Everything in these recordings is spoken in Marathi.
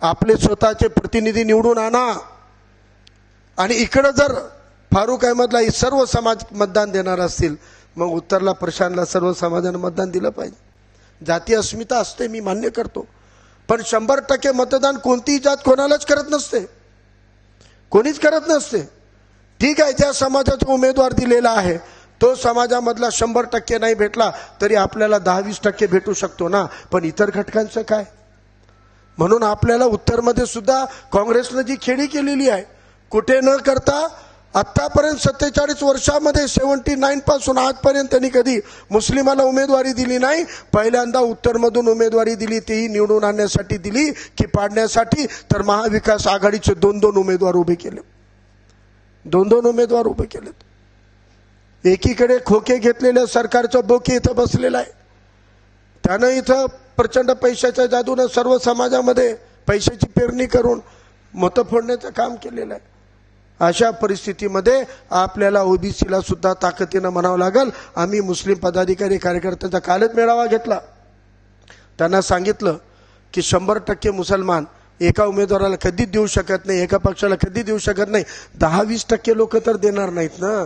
आपले स्वतःचे प्रतिनिधी निवडून आणा। आणि इकडे जर फारुक अहमदला सर्व समाज मतदान देणार असतील, मग उत्तरला प्रशांतला सर्व समाजाने मतदान दिलं पाहिजे। जाती अस्मिता असते, मी मान्य करतो, पण 100% मतदान कोणतीही जात कोणालाच करत नसते, कोणीच करत नसते। ठीक आहे, ज्या समाजाचा उमेदवार दिलेला आहे तो समाजामधला 100% नाही भेटला तरी आपल्याला 10-20% भेटू शकतो ना, पण इतर घटकांचं काय? म्हणून आपल्याला उत्तरमध्ये सुद्धा काँग्रेसने जी खेळी केलेली आहे, कुठे न करता आतापर्यंत 47 वर्षामध्ये 79 पासून आजपर्यंत त्यांनी कधी मुस्लिमाला उमेदवारी दिली नाही। पहिल्यांदा उत्तरमधून उमेदवारी दिली, तेही निवडून आणण्यासाठी दिली की पाडण्यासाठी? तर महाविकास आघाडीचे 2-2 उमेदवार उभे केले, 2-2 उमेदवार उभे केलेत। एकीकडे खोके घेतलेल्या सरकारचं बोके इथं बसलेलं आहे, त्यानं इथं प्रचंड पैशाच्या जादूने सर्व समाजामध्ये पैशाची पेरणी करून मतं फोडण्याचं काम केलेलं आहे। अशा परिस्थितीमध्ये आपल्याला ओबीसीला सुद्धा ताकदीने म्हणावं लागेल। आम्ही मुस्लिम पदाधिकारी कार्यकर्त्यांचा कालच मेळावा घेतला, त्यांना सांगितलं की 100% मुसलमान एका उमेदवाराला कधीच देऊ शकत नाही, एका पक्षाला कधी देऊ शकत नाही। 10-20% लोक तर देणार नाहीत ना,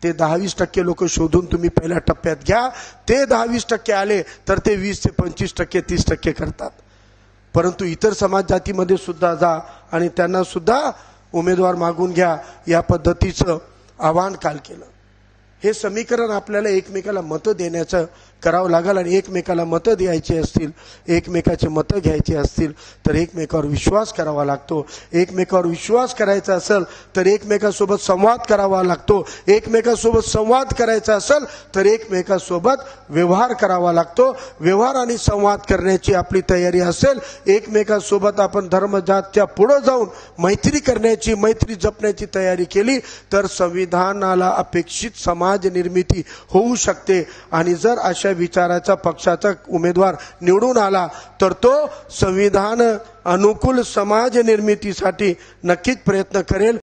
ते 10-20% लोक शोधून तुम्ही पहिल्या टप्प्यात घ्या। ते 10-20% आले तर ते 20 ते 25%, 30% करतात। परंतु इतर समाज जातीमध्ये सुद्धा जा आणि त्यांना सुद्धा उमेदवार मागून घ्या, या पद्धतीचं आवाहन काल केलं। हे समीकरण आपल्याला एकमेकाला मतं देण्याचं करावं लागेल आणि एकमेकाला मतं द्यायची असतील, एकमेकाचे मतं घ्यायची असतील तर एकमेकावर विश्वास करावा लागतो। एकमेकावर विश्वास करायचा असेल तर एकमेकासोबत संवाद करावा लागतो। एकमेकासोबत संवाद करायचा असेल तर एकमेकासोबत व्यवहार करावा लागतो। व्यवहार आणि संवाद करण्याची आपली तयारी असेल, एकमेकासोबत आपण धर्म जातच्या पुढे जाऊन मैत्री करण्याची, मैत्री जपण्याची तयारी केली तर संविधानाला अपेक्षित समाज निर्मिती होऊ शकते। आणि जर अशा विचाराचा पक्षाचा उमेदवार निवडून आला तर तो संविधान अनुकूल समाज निर्मितीसाठी नक्कीच प्रयत्न करेल।